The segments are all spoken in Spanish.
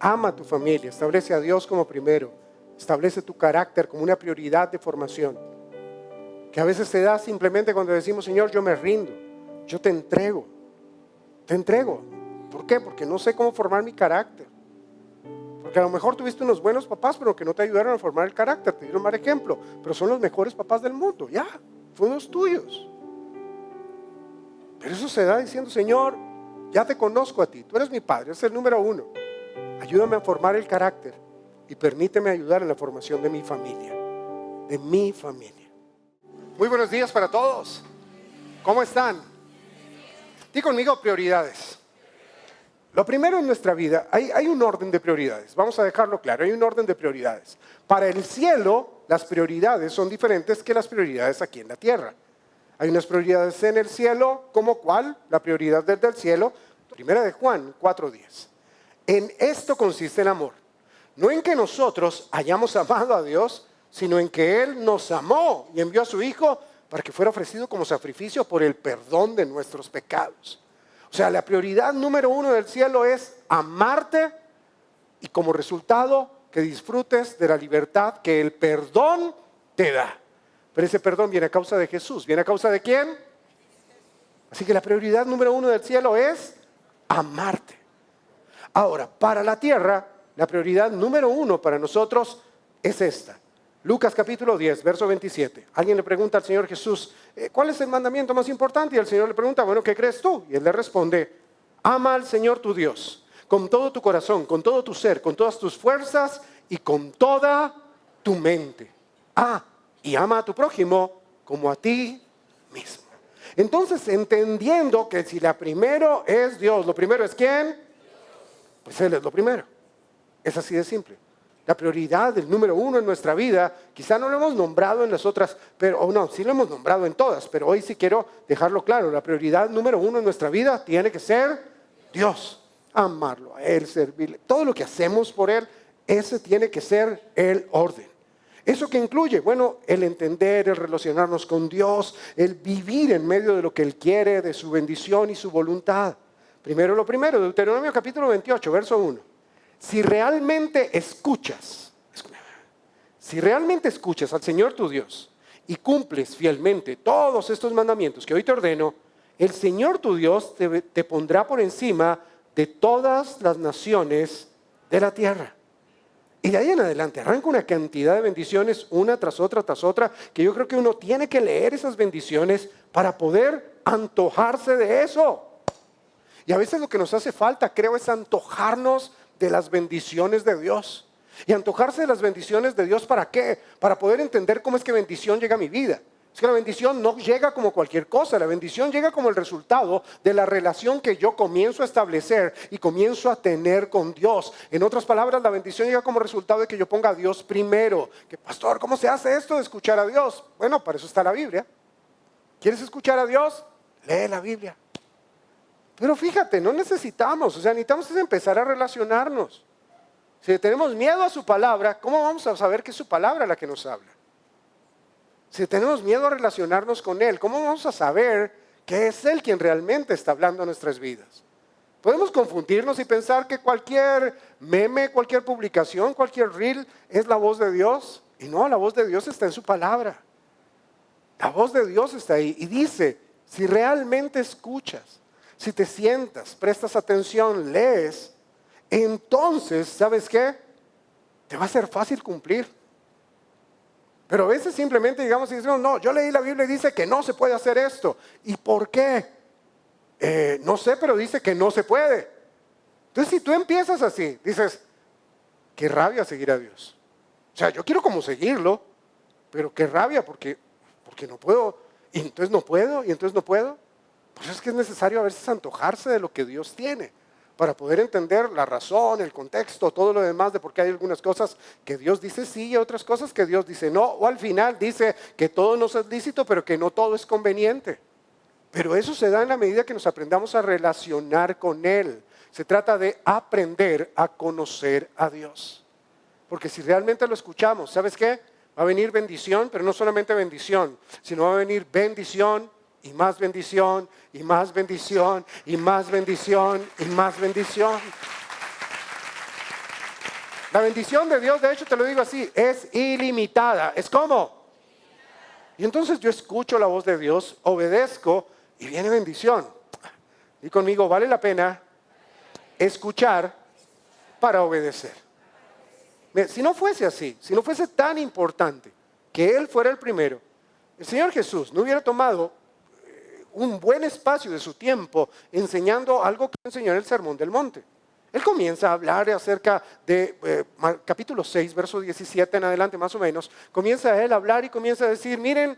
Ama a tu familia, establece a Dios como primero, establece tu carácter como una prioridad de formación, que a veces se da simplemente cuando decimos: Señor, yo me rindo, yo te entrego. ¿Por qué? Porque no sé cómo formar mi carácter. Porque a lo mejor tuviste unos buenos papás, pero que no te ayudaron a formar el carácter, te dieron mal ejemplo, pero son los mejores papás del mundo, ya, fueron los tuyos. Pero eso se da diciendo: Señor, ya te conozco a ti, tú eres mi padre, eres el número uno. Ayúdame a formar el carácter y permíteme ayudar en la formación de mi familia. Muy buenos días para todos. ¿Cómo están? Di conmigo: prioridades. Lo primero en nuestra vida, hay un orden de prioridades. Vamos a dejarlo claro, hay un orden de prioridades. Para el cielo, las prioridades son diferentes que las prioridades aquí en la tierra. Hay unas prioridades en el cielo, ¿como cuál? La prioridad desde el cielo, 1 Juan 4:10. En esto consiste el amor. No en que nosotros hayamos amado a Dios, sino en que Él nos amó y envió a su Hijo para que fuera ofrecido como sacrificio por el perdón de nuestros pecados. O sea, la prioridad número uno del cielo es amarte y como resultado que disfrutes de la libertad que el perdón te da. Pero ese perdón viene a causa de Jesús. ¿Viene a causa de quién? Así que la prioridad número uno del cielo es amarte. Ahora, para la tierra, la prioridad número uno para nosotros es esta. Lucas capítulo 10, verso 27. Alguien le pregunta al Señor Jesús: ¿cuál es el mandamiento más importante? Y el Señor le pregunta: bueno, ¿qué crees tú? Y Él le responde: ama al Señor tu Dios con todo tu corazón, con todo tu ser, con todas tus fuerzas y con toda tu mente. Y ama a tu prójimo como a ti mismo. Entonces, entendiendo que si la primero es Dios, ¿lo primero es quién? Pues Él es lo primero. Es así de simple. La prioridad, el número uno en nuestra vida, quizá no lo hemos nombrado en las otras, sí lo hemos nombrado en todas, pero hoy sí quiero dejarlo claro. La prioridad número uno en nuestra vida tiene que ser Dios. Amarlo a Él, servirle. Todo lo que hacemos por Él, ese tiene que ser el orden. ¿Eso qué incluye? Bueno, el entender, el relacionarnos con Dios, el vivir en medio de lo que Él quiere, de su bendición y su voluntad. Primero lo primero, Deuteronomio capítulo 28, verso 1. Si realmente escuchas al Señor tu Dios y cumples fielmente todos estos mandamientos que hoy te ordeno, el Señor tu Dios te pondrá por encima de todas las naciones de la tierra. Y de ahí en adelante arranca una cantidad de bendiciones, una tras otra, que yo creo que uno tiene que leer esas bendiciones para poder antojarse de eso. Y a veces lo que nos hace falta, creo, es antojarnos de las bendiciones de Dios. Y antojarse de las bendiciones de Dios, ¿para qué? Para poder entender cómo es que bendición llega a mi vida. Es que la bendición no llega como cualquier cosa. La bendición llega como el resultado de la relación que yo comienzo a establecer y comienzo a tener con Dios. En otras palabras, la bendición llega como resultado de que yo ponga a Dios primero. Que, pastor, ¿cómo se hace esto de escuchar a Dios? Bueno, para eso está la Biblia. ¿Quieres escuchar a Dios? Lee la Biblia. Pero fíjate, no necesitamos empezar a relacionarnos. Si tenemos miedo a su palabra, ¿cómo vamos a saber que es su palabra la que nos habla? Si tenemos miedo a relacionarnos con Él, ¿cómo vamos a saber que es Él quien realmente está hablando a nuestras vidas? Podemos confundirnos y pensar que cualquier meme, cualquier publicación, cualquier reel es la voz de Dios. Y no, la voz de Dios está en su palabra. La voz de Dios está ahí y dice: si realmente escuchas, si te sientas, prestas atención, lees, entonces, ¿sabes qué? Te va a ser fácil cumplir. Pero a veces simplemente digamos y decimos: no, yo leí la Biblia y dice que no se puede hacer esto. ¿Y por qué? No sé, pero dice que no se puede. Entonces, si tú empiezas así, dices: qué rabia seguir a Dios. O sea, yo quiero como seguirlo, pero qué rabia porque no puedo. Y entonces no puedo, y entonces no puedo. Pues es que es necesario a veces antojarse de lo que Dios tiene para poder entender la razón, el contexto, todo lo demás de por qué hay algunas cosas que Dios dice sí y otras cosas que Dios dice no. O al final dice que todo nos es lícito, pero que no todo es conveniente. Pero eso se da en la medida que nos aprendamos a relacionar con Él. Se trata de aprender a conocer a Dios. Porque si realmente lo escuchamos, ¿sabes qué? Va a venir bendición, pero no solamente bendición, sino va a venir bendición y más bendición, y más bendición, y más bendición, y más bendición. La bendición de Dios, de hecho te lo digo así, es ilimitada. ¿Es como? Y entonces yo escucho la voz de Dios, obedezco y viene bendición. Y conmigo, vale la pena escuchar para obedecer. Mira, si no fuese así, si no fuese tan importante que Él fuera el primero, el Señor Jesús no hubiera tomado un buen espacio de su tiempo enseñando algo que enseñó en el Sermón del Monte. Él comienza a hablar acerca de capítulo 6, verso 17 en adelante más o menos. Comienza él a hablar y comienza a decir, miren,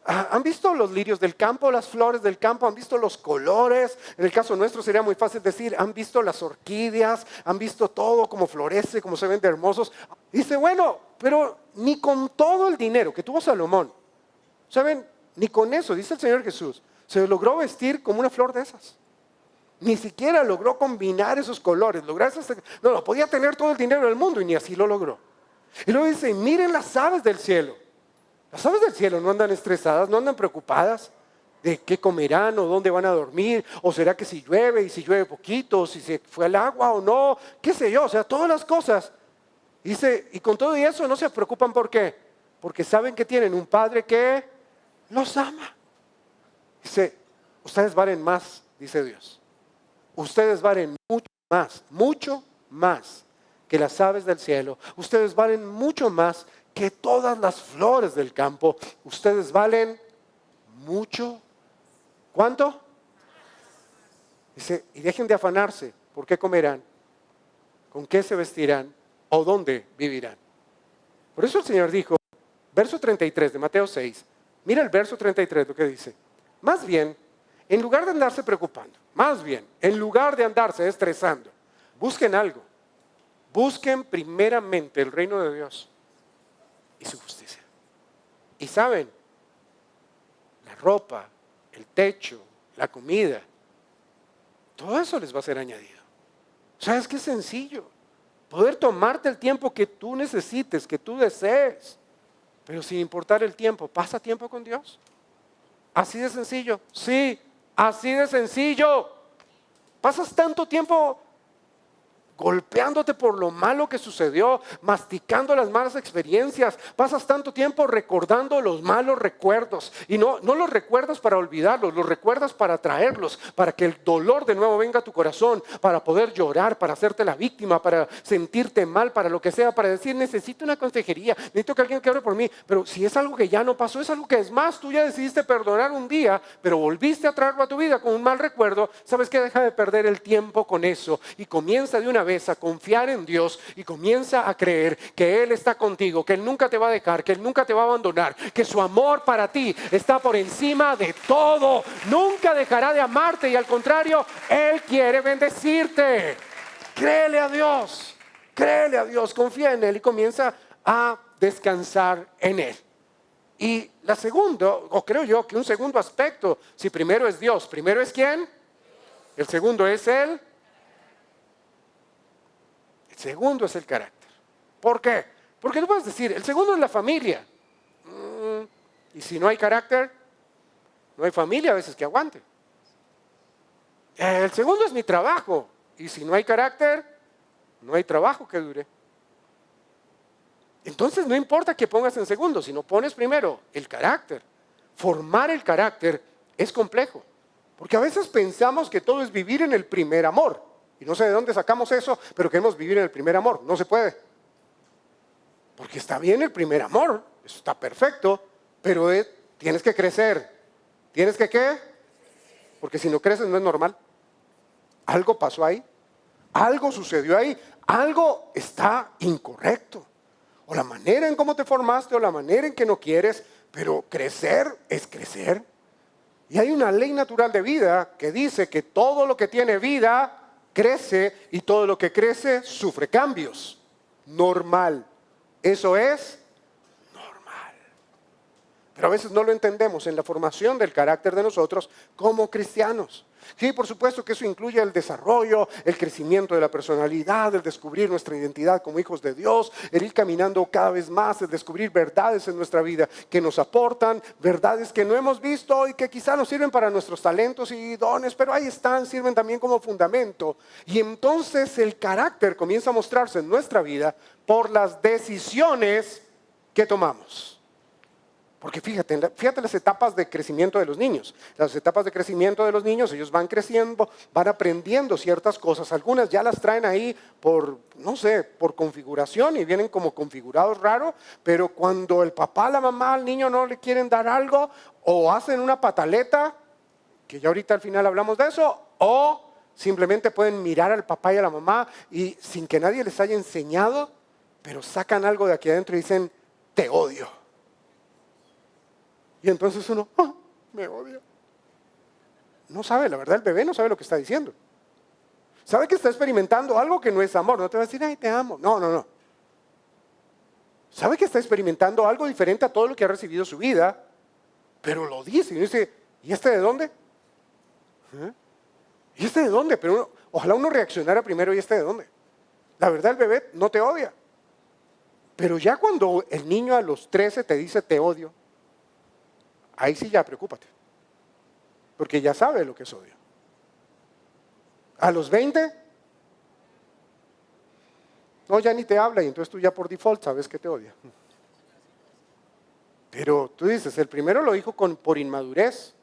¿han visto los lirios del campo, las flores del campo? ¿Han visto los colores? En el caso nuestro sería muy fácil decir, ¿han visto las orquídeas? ¿Han visto todo cómo florece, cómo se ven de hermosos? Dice, bueno, pero ni con todo el dinero que tuvo Salomón, ¿saben? Ni con eso, dice el Señor Jesús, se logró vestir como una flor de esas. Ni siquiera logró combinar esos colores. No, podía tener todo el dinero del mundo y ni así lo logró. Y luego dice, miren las aves del cielo. Las aves del cielo no andan estresadas, no andan preocupadas de qué comerán o dónde van a dormir. O será que si llueve y si llueve poquito, si se fue al agua o no. Qué sé yo, o sea, todas las cosas. Dice, y con todo y eso no se preocupan. ¿Por qué? Porque saben que tienen un Padre que los ama. Dice, ustedes valen más, dice Dios. Ustedes valen mucho más que las aves del cielo. Ustedes valen mucho más que todas las flores del campo. Ustedes valen mucho. ¿Cuánto? Dice, y dejen de afanarse. ¿Por qué comerán? ¿Con qué se vestirán? ¿O dónde vivirán? Por eso el Señor dijo, verso 33 de Mateo 6. Mira el verso 33 lo que dice. Más bien, en lugar de andarse preocupando, más bien, en lugar de andarse estresando, busquen algo. Busquen primeramente el reino de Dios y su justicia. Y saben, la ropa, el techo, la comida, todo eso les va a ser añadido. ¿Sabes qué sencillo? Poder tomarte el tiempo que tú necesites, que tú desees, pero sin importar el tiempo, pasa tiempo con Dios. Así de sencillo, sí. Así de sencillo. Pasas tanto tiempo golpeándote por lo malo que sucedió, masticando las malas experiencias. Pasas tanto tiempo recordando los malos recuerdos. Y no los recuerdas para olvidarlos, los recuerdas para traerlos, para que el dolor de nuevo venga a tu corazón, para poder llorar, para hacerte la víctima, para sentirte mal, para lo que sea, para decir, necesito una consejería, necesito que alguien que ore por mí. Pero si es algo que ya no pasó, es algo que es más, tú ya decidiste perdonar un día, pero volviste a traerlo a tu vida con un mal recuerdo. ¿Sabes qué? Deja de perder el tiempo con eso y comienza de una vez a confiar en Dios y comienza a creer que Él está contigo, que Él nunca te va a dejar, que Él nunca te va a abandonar, que su amor para ti está por encima de todo. Nunca dejará de amarte y al contrario, Él quiere bendecirte. Créele a Dios, confía en Él y comienza a descansar en Él. Y la segunda, o creo yo que un segundo aspecto, si primero es Dios, primero es ¿quién? El segundo es Él. El segundo es el carácter. ¿Por qué? Porque tú puedes decir, el segundo es la familia. Y si no hay carácter, no hay familia a veces que aguante. El segundo es mi trabajo. Y si no hay carácter, no hay trabajo que dure. Entonces no importa que pongas en segundo, sino pones primero el carácter. Formar el carácter es complejo. Porque a veces pensamos que todo es vivir en el primer amor. Y no sé de dónde sacamos eso, pero queremos vivir en el primer amor. No se puede. Porque está bien el primer amor, eso está perfecto, pero tienes que crecer. ¿Tienes que qué? Porque si no creces no es normal. Algo pasó ahí, algo sucedió ahí, algo está incorrecto. O la manera en cómo te formaste, o la manera en que no quieres, pero crecer es crecer. Y hay una ley natural de vida que dice que todo lo que tiene vida crece y todo lo que crece sufre cambios. Normal. Eso es normal. Pero a veces no lo entendemos en la formación del carácter de nosotros como cristianos. Sí, por supuesto que eso incluye el desarrollo, el crecimiento de la personalidad, el descubrir nuestra identidad como hijos de Dios, el ir caminando cada vez más, el descubrir verdades en nuestra vida que nos aportan, verdades que no hemos visto y que quizá nos sirven para nuestros talentos y dones, pero ahí están, sirven también como fundamento. Y entonces el carácter comienza a mostrarse en nuestra vida por las decisiones que tomamos. Porque fíjate las etapas de crecimiento de los niños. Las etapas de crecimiento de los niños, ellos van creciendo, van aprendiendo ciertas cosas. Algunas ya las traen ahí por, no sé, por configuración y vienen como configurados raros. Pero cuando el papá, la mamá, al niño no le quieren dar algo o hacen una pataleta, que ya ahorita al final hablamos de eso, o simplemente pueden mirar al papá y a la mamá y sin que nadie les haya enseñado, pero sacan algo de aquí adentro y dicen, te odio. Y entonces uno, me odia. No sabe, la verdad el bebé no sabe lo que está diciendo. Sabe que está experimentando algo que no es amor. No te va a decir, ay, te amo. No. Sabe que está experimentando algo diferente a todo lo que ha recibido su vida, pero lo dice. Y uno dice, ¿y este de dónde? ¿Y este de dónde? Pero ojalá uno reaccionara primero, ¿y este de dónde? La verdad el bebé no te odia. Pero ya cuando el niño a los 13 te dice, te odio, ahí sí ya preocúpate, porque ya sabe lo que es odio. A los 20, no, ya ni te habla y entonces tú ya por default sabes que te odia. Pero tú dices, el primero lo dijo por inmadurez,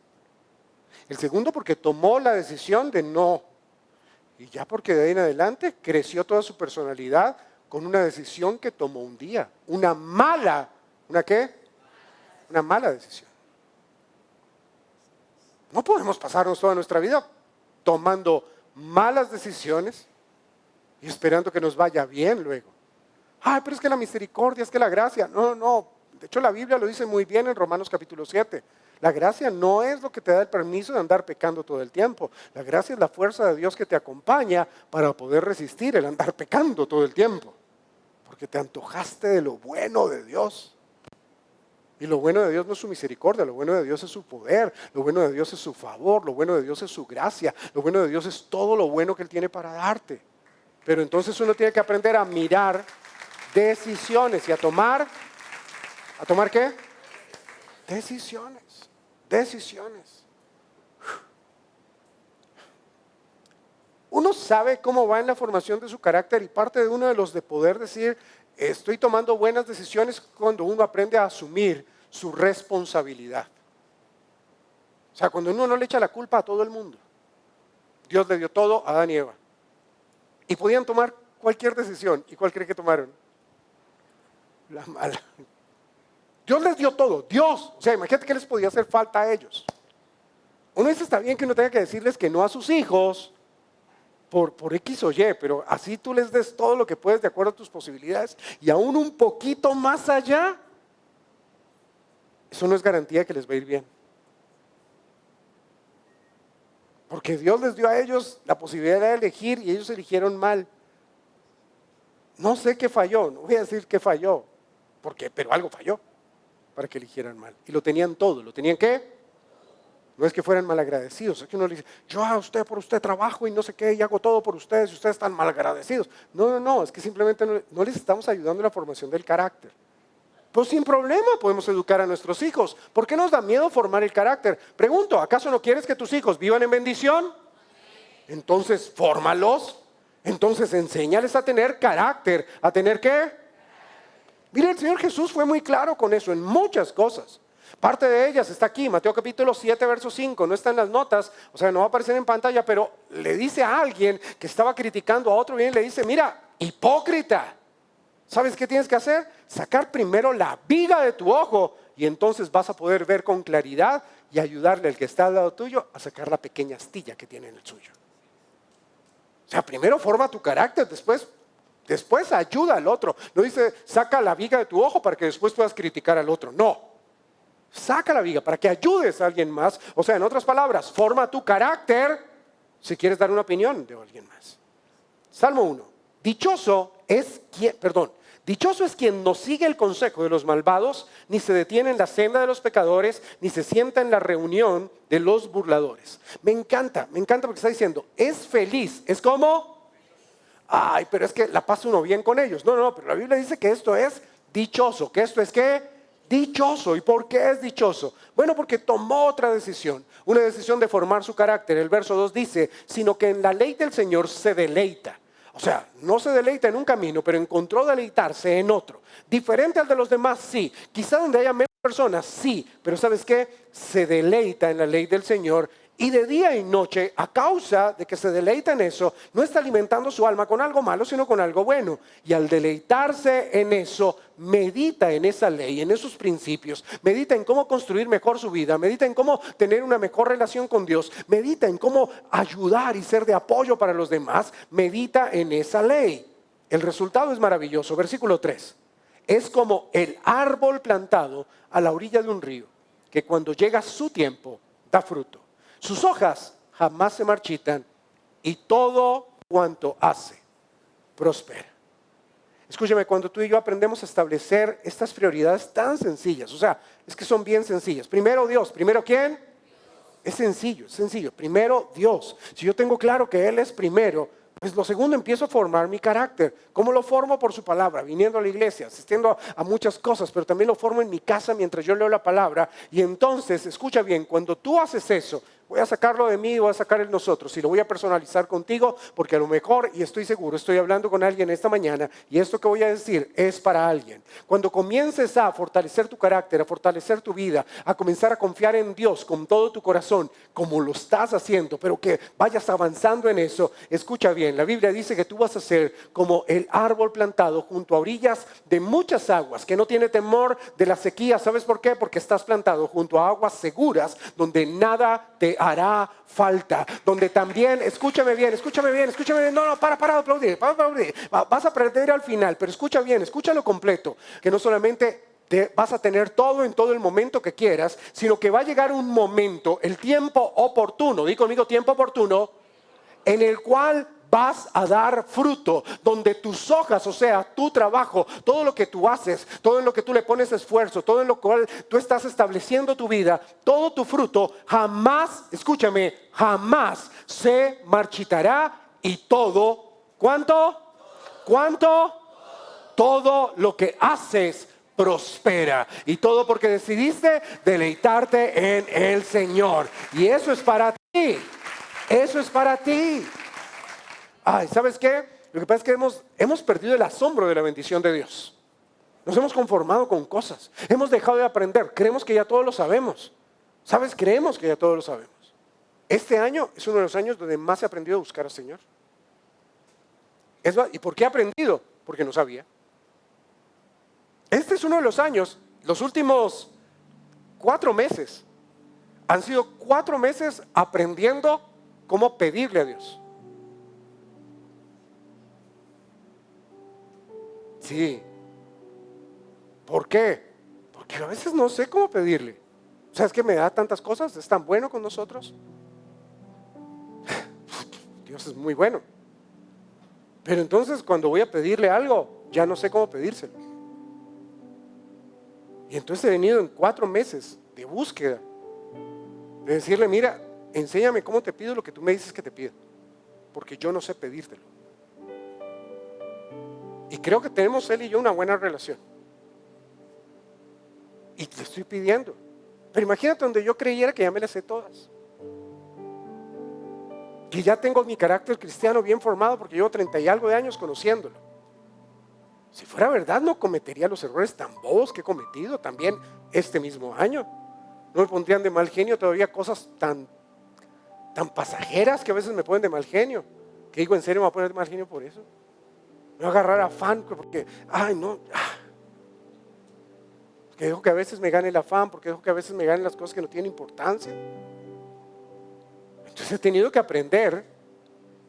el segundo porque tomó la decisión de no, y ya porque de ahí en adelante creció toda su personalidad con una decisión que tomó un día, ¿una qué? Una mala decisión. No podemos pasarnos toda nuestra vida tomando malas decisiones y esperando que nos vaya bien luego. Ay, pero es que la misericordia, es que la gracia. No. De hecho, la Biblia lo dice muy bien en Romanos capítulo 7. La gracia no es lo que te da el permiso de andar pecando todo el tiempo. La gracia es la fuerza de Dios que te acompaña para poder resistir el andar pecando todo el tiempo. Porque te antojaste de lo bueno de Dios. Y lo bueno de Dios no es su misericordia, lo bueno de Dios es su poder, lo bueno de Dios es su favor, lo bueno de Dios es su gracia, lo bueno de Dios es todo lo bueno que Él tiene para darte. Pero entonces uno tiene que aprender a mirar decisiones y a tomar ¿qué? Decisiones. Uno sabe cómo va en la formación de su carácter y parte de uno de los de poder decir, estoy tomando buenas decisiones cuando uno aprende a asumir su responsabilidad. O sea, cuando uno no le echa la culpa a todo el mundo. Dios le dio todo a Adán y Eva. Y podían tomar cualquier decisión. ¿Y cuál cree que tomaron? La mala. Dios les dio todo. Dios. O sea, imagínate qué les podía hacer falta a ellos. Uno dice, está bien que uno tenga que decirles que no a sus hijos por X o Y, pero así tú les des todo lo que puedes de acuerdo a tus posibilidades y aún un poquito más allá, eso no es garantía que les va a ir bien. Porque Dios les dio a ellos la posibilidad de elegir y ellos eligieron mal. No sé qué falló, no voy a decir qué falló, pero algo falló para que eligieran mal. Y lo tenían todo, ¿lo tenían qué? No es que fueran malagradecidos, es que uno le dice, yo a usted por usted trabajo y no sé qué, y hago todo por ustedes y ustedes están malagradecidos. No, es que simplemente no les estamos ayudando en la formación del carácter. Pues sin problema podemos educar a nuestros hijos. ¿Por qué nos da miedo formar el carácter? Pregunto, ¿acaso no quieres que tus hijos vivan en bendición? Entonces, fórmalos. Entonces, enséñales a tener carácter. ¿A tener qué? Mire, el Señor Jesús fue muy claro con eso en muchas cosas. Parte de ellas está aquí, Mateo capítulo 7, verso 5, no está en las notas, o sea, no va a aparecer en pantalla, pero le dice a alguien que estaba criticando a otro bien, le dice, mira, hipócrita, ¿sabes qué tienes que hacer? Sacar primero la viga de tu ojo y entonces vas a poder ver con claridad y ayudarle al que está al lado tuyo a sacar la pequeña astilla que tiene en el suyo. O sea, primero forma tu carácter, después ayuda al otro. No dice, saca la viga de tu ojo para que después puedas criticar al otro, no. Saca la viga para que ayudes a alguien más. O sea, en otras palabras, forma tu carácter si quieres dar una opinión de alguien más. Salmo 1. Dichoso es quien no sigue el consejo de los malvados, ni se detiene en la senda de los pecadores, ni se sienta en la reunión de los burladores. Me encanta porque está diciendo, es feliz. ¿Es como? Ay, pero es que la pasa uno bien con ellos. No, pero la Biblia dice que esto es dichoso. ¿Que esto es qué? Dichoso. ¿Y por qué es dichoso? Bueno, porque tomó otra decisión. Una decisión de formar su carácter. El verso 2 dice, sino que en la ley del Señor se deleita. O sea, no se deleita en un camino, pero encontró deleitarse en otro. Diferente al de los demás, sí. Quizá donde haya menos personas, sí. Pero ¿sabes qué? Se deleita en la ley del Señor. Y de día y noche, a causa de que se deleita en eso, no está alimentando su alma con algo malo, sino con algo bueno. Y al deleitarse en eso, medita en esa ley, en esos principios. Medita en cómo construir mejor su vida. Medita en cómo tener una mejor relación con Dios. Medita en cómo ayudar y ser de apoyo para los demás. Medita en esa ley. El resultado es maravilloso. Versículo 3. Es como el árbol plantado a la orilla de un río, que cuando llega su tiempo, da fruto. Sus hojas jamás se marchitan y todo cuanto hace prospera. Escúchame, cuando tú y yo aprendemos a establecer estas prioridades tan sencillas, o sea, es que son bien sencillas. Primero Dios, primero ¿quién? Es sencillo, es sencillo. Primero Dios. Si yo tengo claro que Él es primero, pues lo segundo, empiezo a formar mi carácter. ¿Cómo lo formo? Por su palabra, viniendo a la iglesia, asistiendo a muchas cosas, pero también lo formo en mi casa mientras yo leo la palabra. Y entonces, escucha bien, cuando tú haces eso, voy a sacarlo de mí, voy a sacar el nosotros y lo voy a personalizar contigo, porque a lo mejor, y estoy seguro, estoy hablando con alguien esta mañana y esto que voy a decir es para alguien. Cuando comiences a fortalecer tu carácter, a fortalecer tu vida, a comenzar a confiar en Dios con todo tu corazón, como lo estás haciendo, pero que vayas avanzando en eso, escucha bien, la Biblia dice que tú vas a ser como el árbol plantado junto a orillas de muchas aguas, que no tiene temor de la sequía. ¿Sabes por qué? Porque estás plantado junto a aguas seguras, donde nada te hará falta, donde también, escúchame bien, no, para de aplaudir, vas a aprender al final, pero escucha bien, escúchalo completo, que no solamente vas a tener todo en todo el momento que quieras, sino que va a llegar un momento, el tiempo oportuno, di conmigo tiempo oportuno, en el cual vas a dar fruto, donde tus hojas, o sea, tu trabajo, todo lo que tú haces, todo en lo que tú le pones esfuerzo, todo en lo cual tú estás estableciendo tu vida, todo tu fruto jamás, escúchame, jamás se marchitará y todo, ¿cuánto? Todo lo que haces prospera. Y todo porque decidiste deleitarte en el Señor. Y eso es para ti. Eso es para ti. Ay, ¿sabes qué? Lo que pasa es que hemos perdido el asombro de la bendición de Dios. Nos hemos conformado con cosas. Hemos dejado de aprender. Creemos que ya todo lo sabemos. ¿Sabes? Creemos que ya todo lo sabemos. Este año es uno de los años donde más he aprendido a buscar al Señor. ¿Y por qué he aprendido? Porque no sabía. Este es uno de los años, los últimos 4 meses, han sido 4 meses aprendiendo cómo pedirle a Dios. Sí. ¿Por qué? Porque a veces no sé cómo pedirle. ¿Sabes que me da tantas cosas? Es tan bueno con nosotros. Dios es muy bueno. Pero entonces cuando voy a pedirle algo, ya no sé cómo pedírselo. Y entonces he venido en 4 meses de búsqueda. De decirle, mira, enséñame cómo te pido lo que tú me dices que te pido. Porque yo no sé pedírtelo. Y creo que tenemos él y yo una buena relación. Y le estoy pidiendo. Pero imagínate donde yo creyera que ya me las sé todas. Que ya tengo mi carácter cristiano bien formado porque llevo 30 y algo de años conociéndolo. Si fuera verdad, no cometería los errores tan bobos que he cometido también este mismo año. No me pondrían de mal genio todavía cosas tan pasajeras que a veces me ponen de mal genio. Que digo, ¿en serio me voy a poner de mal genio por eso? Me voy a agarrar afán porque, porque dejo que a veces me gane el afán, porque dejo que a veces me ganen las cosas que no tienen importancia. Entonces he tenido que aprender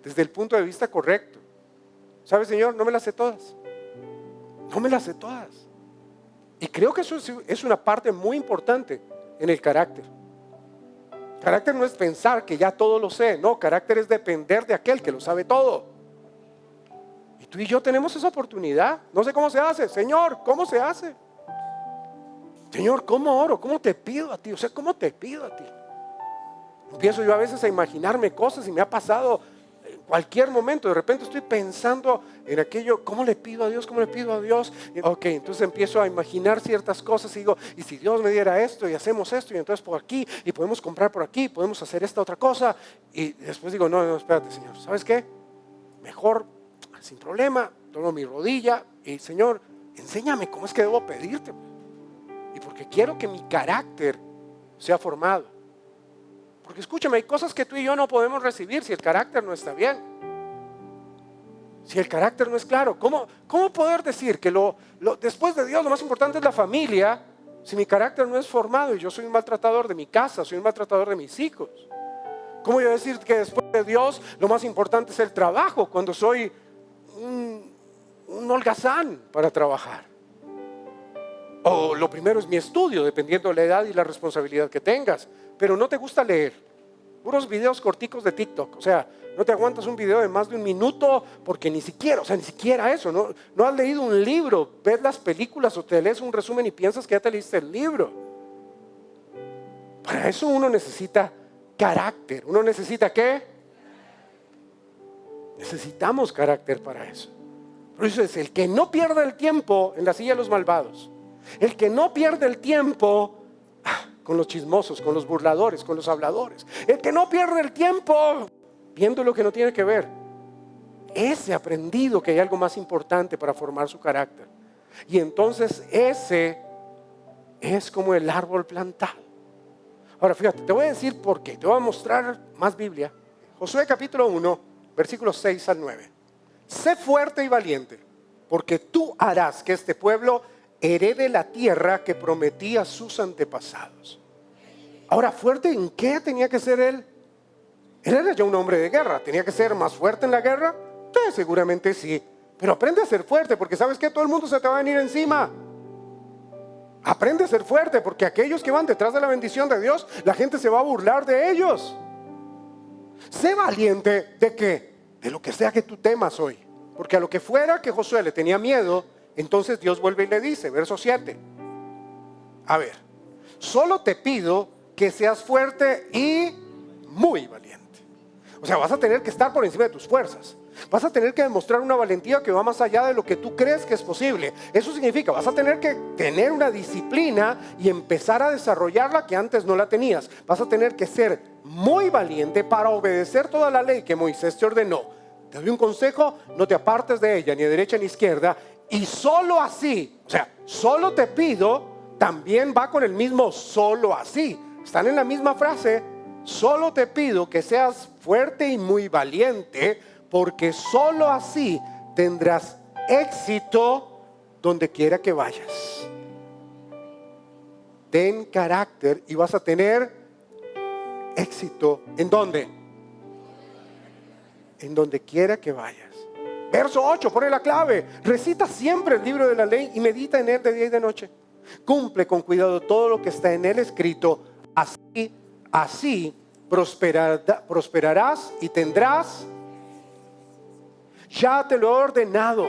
desde el punto de vista correcto. ¿Sabes, Señor? No me las sé todas. No me las sé todas. Y creo que eso es una parte muy importante en el carácter. Carácter no es pensar que ya todo lo sé. No, carácter es depender de aquel que lo sabe todo. Y Tú y yo tenemos esa oportunidad. No sé cómo se hace. Señor, ¿cómo se hace? Señor, ¿cómo oro? ¿Cómo te pido a ti? O sea, ¿cómo te pido a ti? Empiezo yo a veces a imaginarme cosas y me ha pasado en cualquier momento. De repente estoy pensando en aquello, ¿cómo le pido a Dios? ¿Cómo le pido a Dios? Ok, entonces empiezo a imaginar ciertas cosas y digo, ¿y si Dios me diera esto y hacemos esto y entonces por aquí y podemos comprar por aquí, podemos hacer esta otra cosa? Y después digo, no, espérate, Señor, ¿sabes qué? Mejor, sin problema, tomo mi rodilla y Señor, enséñame cómo es que debo pedirte. Y porque quiero que mi carácter sea formado. Porque escúchame, hay cosas que tú y yo no podemos recibir si el carácter no está bien. Si el carácter no es claro. ¿Cómo poder decir que después de Dios lo más importante es la familia si mi carácter no es formado y yo soy un maltratador de mi casa, soy un maltratador de mis hijos? ¿Cómo yo decir que después de Dios lo más importante es el trabajo cuando soy un holgazán para trabajar? O lo primero es mi estudio, dependiendo de la edad y la responsabilidad que tengas. Pero no te gusta leer. Puros videos corticos de TikTok. O sea, no te aguantas un video de más de un minuto porque ni siquiera eso. No has leído un libro, ves las películas o te lees un resumen y piensas que ya te leíste el libro. Para eso uno necesita carácter. ¿Uno necesita qué? Necesitamos carácter para eso. Por eso es el que no pierde el tiempo en la silla de los malvados. El que no pierde el tiempo con los chismosos, con los burladores, con los habladores. El que no pierde el tiempo viendo lo que no tiene que ver. Ese ha aprendido que hay algo más importante para formar su carácter. Y entonces ese es como el árbol plantado. Ahora fíjate, te voy a decir por qué. Te voy a mostrar más Biblia. Josué capítulo 1, versículos 6 al 9. Sé fuerte y valiente, porque tú harás que este pueblo herede la tierra que prometí a sus antepasados. Ahora, ¿fuerte en qué tenía que ser él? Él era ya un hombre de guerra. ¿Tenía que ser más fuerte en la guerra? Sí, seguramente sí. Pero aprende a ser fuerte, porque ¿sabes qué? Todo el mundo se te va a venir encima. Aprende a ser fuerte, porque aquellos que van detrás de la bendición de Dios, la gente se va a burlar de ellos. Sé valiente ¿de qué? De lo que sea que tú temas hoy. Porque a lo que fuera que Josué le tenía miedo, entonces Dios vuelve y le dice, verso 7. A ver, solo te pido que seas fuerte y muy valiente. O sea, vas a tener que estar por encima de tus fuerzas. Vas a tener que demostrar una valentía que va más allá de lo que tú crees que es posible. Eso significa, vas a tener que tener una disciplina y empezar a desarrollarla que antes no la tenías. Vas a tener que ser muy valiente para obedecer toda la ley que Moisés te ordenó. Te doy un consejo, no te apartes de ella, ni a derecha ni a izquierda. Y solo así, o sea, solo te pido, también va con el mismo solo así. Están en la misma frase. Solo te pido que seas fuerte y muy valiente, porque solo así tendrás éxito donde quiera que vayas. Ten carácter y vas a tener éxito. ¿En dónde? En donde quiera que vayas. Verso 8, pone la clave. Recita siempre el libro de la ley y medita en él de día y de noche. Cumple con cuidado todo lo que está en él escrito. Así prosperarás y tendrás. Ya te lo he ordenado,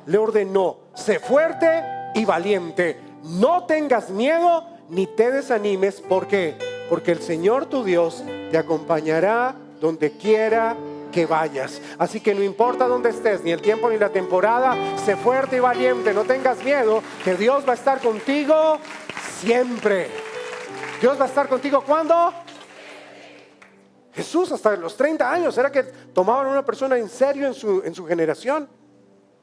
le ordenó. Sé fuerte y valiente. No tengas miedo ni te desanimes. ¿Por qué? Porque el Señor tu Dios te acompañará donde quiera que vayas. Así que no importa dónde estés, ni el tiempo ni la temporada, sé fuerte y valiente. No tengas miedo, que Dios va a estar contigo siempre. Dios va a estar contigo ¿cuándo? Jesús hasta los 30 años era que tomaban a una persona en serio en su generación.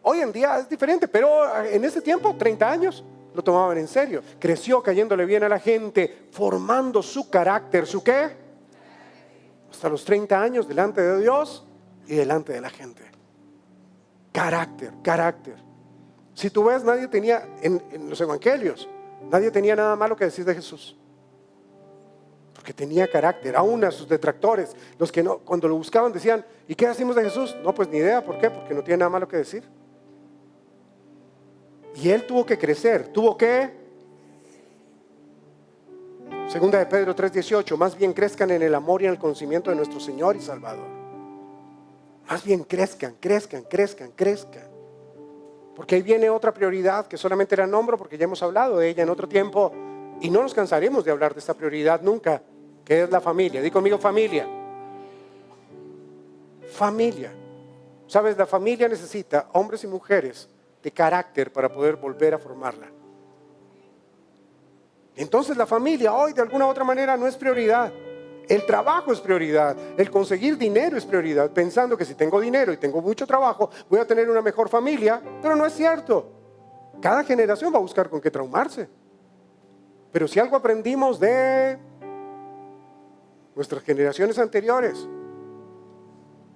Hoy en día es diferente, pero en ese tiempo, 30 años, lo tomaban en serio. Creció cayéndole bien a la gente, formando su carácter. ¿Su qué? Hasta los 30 años delante de Dios y delante de la gente. Carácter. Si tú ves, nadie tenía, en los evangelios, nadie tenía nada malo que decir de Jesús. Porque tenía carácter. Aún a sus detractores, los que no, cuando lo buscaban decían, ¿y qué decimos de Jesús? No, pues ni idea. ¿Por qué? Porque no tiene nada malo que decir. Y él tuvo que crecer. ¿Tuvo que? Segunda de Pedro 3:18. Más bien crezcan en el amor y en el conocimiento de nuestro Señor y Salvador. Más bien crezcan, crezcan, crezcan, crezcan. Porque ahí viene otra prioridad que solamente la nombro porque ya hemos hablado de ella en otro tiempo y no nos cansaremos de hablar de esta prioridad nunca, que es la familia. Di conmigo familia. Familia. Sabes, la familia necesita hombres y mujeres de carácter para poder volver a formarla. Entonces la familia hoy de alguna u otra manera no es prioridad. El trabajo es prioridad, el conseguir dinero es prioridad, pensando que si tengo dinero y tengo mucho trabajo voy a tener una mejor familia, pero no es cierto. Cada generación va a buscar con qué traumarse. Pero si algo aprendimos de nuestras generaciones anteriores,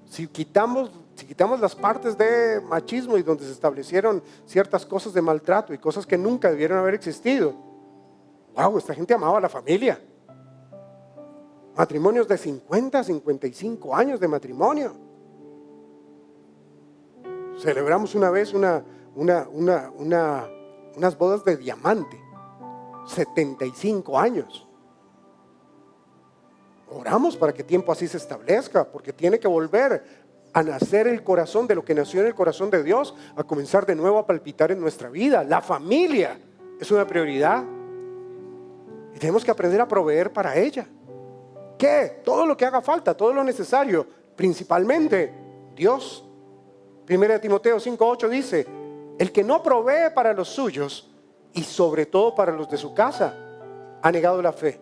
si quitamos las partes de machismo y donde se establecieron ciertas cosas de maltrato y cosas que nunca debieron haber existido, wow, esta gente amaba a la familia. Matrimonios de 50, 55 años de matrimonio. Celebramos una vez unas bodas de diamante. 75 años. Oramos para que tiempo así se establezca, porque tiene que volver a nacer el corazón de lo que nació en el corazón de Dios, a comenzar de nuevo a palpitar en nuestra vida. La familia es una prioridad y tenemos que aprender a proveer para ella. ¿Qué? Todo lo que haga falta, todo lo necesario, principalmente Dios. 1 Timoteo 5:8 dice: el que no provee para los suyos y sobre todo para los de su casa, ha negado la fe.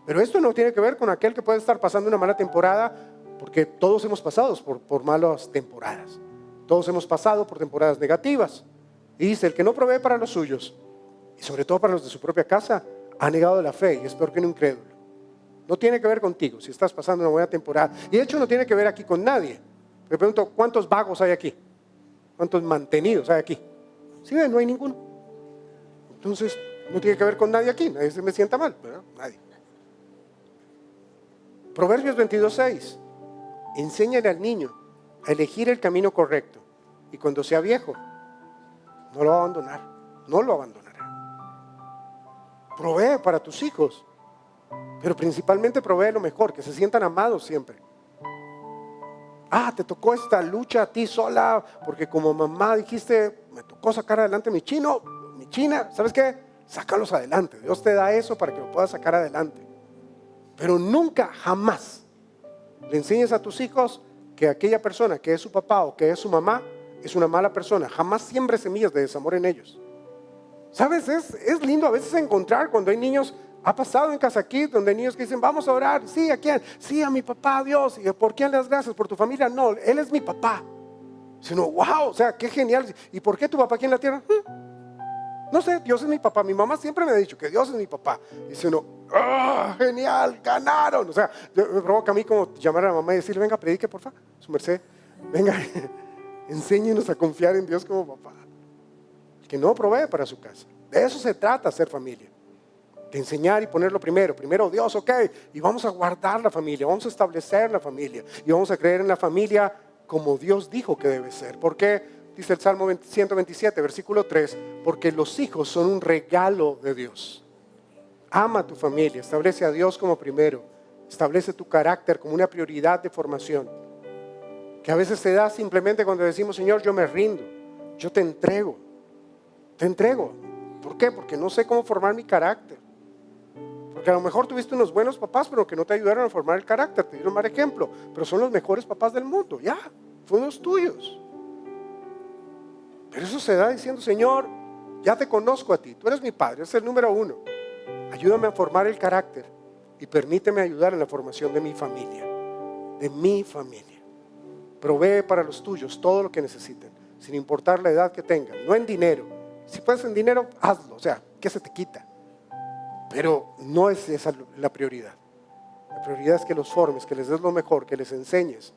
Pero esto no tiene que ver con aquel que puede estar pasando una mala temporada, porque todos hemos pasado por malas temporadas. Todos hemos pasado por temporadas negativas. Y dice: el que no provee para los suyos y sobre todo para los de su propia casa, ha negado la fe y es peor que un incrédulo. No tiene que ver contigo si estás pasando una buena temporada. Y de hecho no tiene que ver aquí con nadie. Me pregunto, ¿cuántos vagos hay aquí? ¿Cuántos mantenidos hay aquí? ¿Sí ven? No hay ninguno. Entonces no tiene que ver con nadie aquí. Nadie se me sienta mal, ¿verdad? Nadie. Proverbios 22:6. Enséñale al niño a elegir el camino correcto y cuando sea viejo no lo va a abandonar. No lo abandonará. Provee para tus hijos, pero principalmente provee lo mejor, que se sientan amados siempre. Te tocó esta lucha a ti sola, porque como mamá dijiste, me tocó sacar adelante mi chino, mi china, ¿sabes qué? Sácalos adelante. Dios te da eso para que lo puedas sacar adelante. Pero nunca, jamás le enseñes a tus hijos que aquella persona que es su papá o que es su mamá es una mala persona. Jamás siembres semillas de desamor en ellos. ¿Sabes? Es lindo a veces encontrar cuando hay niños. Ha pasado en casa aquí donde hay niños que dicen: vamos a orar. ¿Sí? ¿A quién? Sí, a mi papá, a Dios. ¿Y por quién le das gracias? ¿Por tu familia? No, Él es mi papá. Sino, wow, o sea, qué genial. ¿Y por qué tu papá aquí en la tierra? No sé, Dios es mi papá. Mi mamá siempre me ha dicho que Dios es mi papá. Y dice uno: genial, ganaron. O sea, me provoca a mí como llamar a la mamá y decirle: venga, predique, por favor, su merced. Venga, enséñenos a confiar en Dios como papá. Que no provee para su casa. De eso se trata ser familia. De enseñar y ponerlo primero. Primero Dios, ok. Y vamos a guardar la familia. Vamos a establecer la familia. Y vamos a creer en la familia como Dios dijo que debe ser. ¿Por qué? Dice el Salmo 127, versículo 3. Porque los hijos son un regalo de Dios. Ama a tu familia. Establece a Dios como primero. Establece tu carácter como una prioridad de formación. Que a veces se da simplemente cuando decimos: Señor, yo me rindo. Yo te entrego. Te entrego. ¿Por qué? Porque no sé cómo formar mi carácter. Porque a lo mejor tuviste unos buenos papás, pero que no te ayudaron a formar el carácter, te dieron mal ejemplo, pero son los mejores papás del mundo. Ya, fueron los tuyos. Pero eso se da diciendo: Señor, ya te conozco a ti, tú eres mi padre, es el número uno. Ayúdame a formar el carácter y permíteme ayudar en la formación de mi familia. De mi familia. Provee para los tuyos todo lo que necesiten, sin importar la edad que tengan, no en dinero. Si puedes en dinero, hazlo, o sea, ¿qué se te quita? Pero no es esa la prioridad. La prioridad es que los formes, que les des lo mejor, que les enseñes.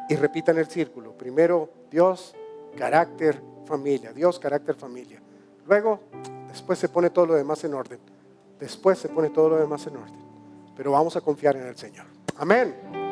Y repitan el círculo. Primero Dios, carácter, familia. Dios, carácter, familia. Luego, después se pone todo lo demás en orden. Después se pone todo lo demás en orden. Pero vamos a confiar en el Señor. Amén.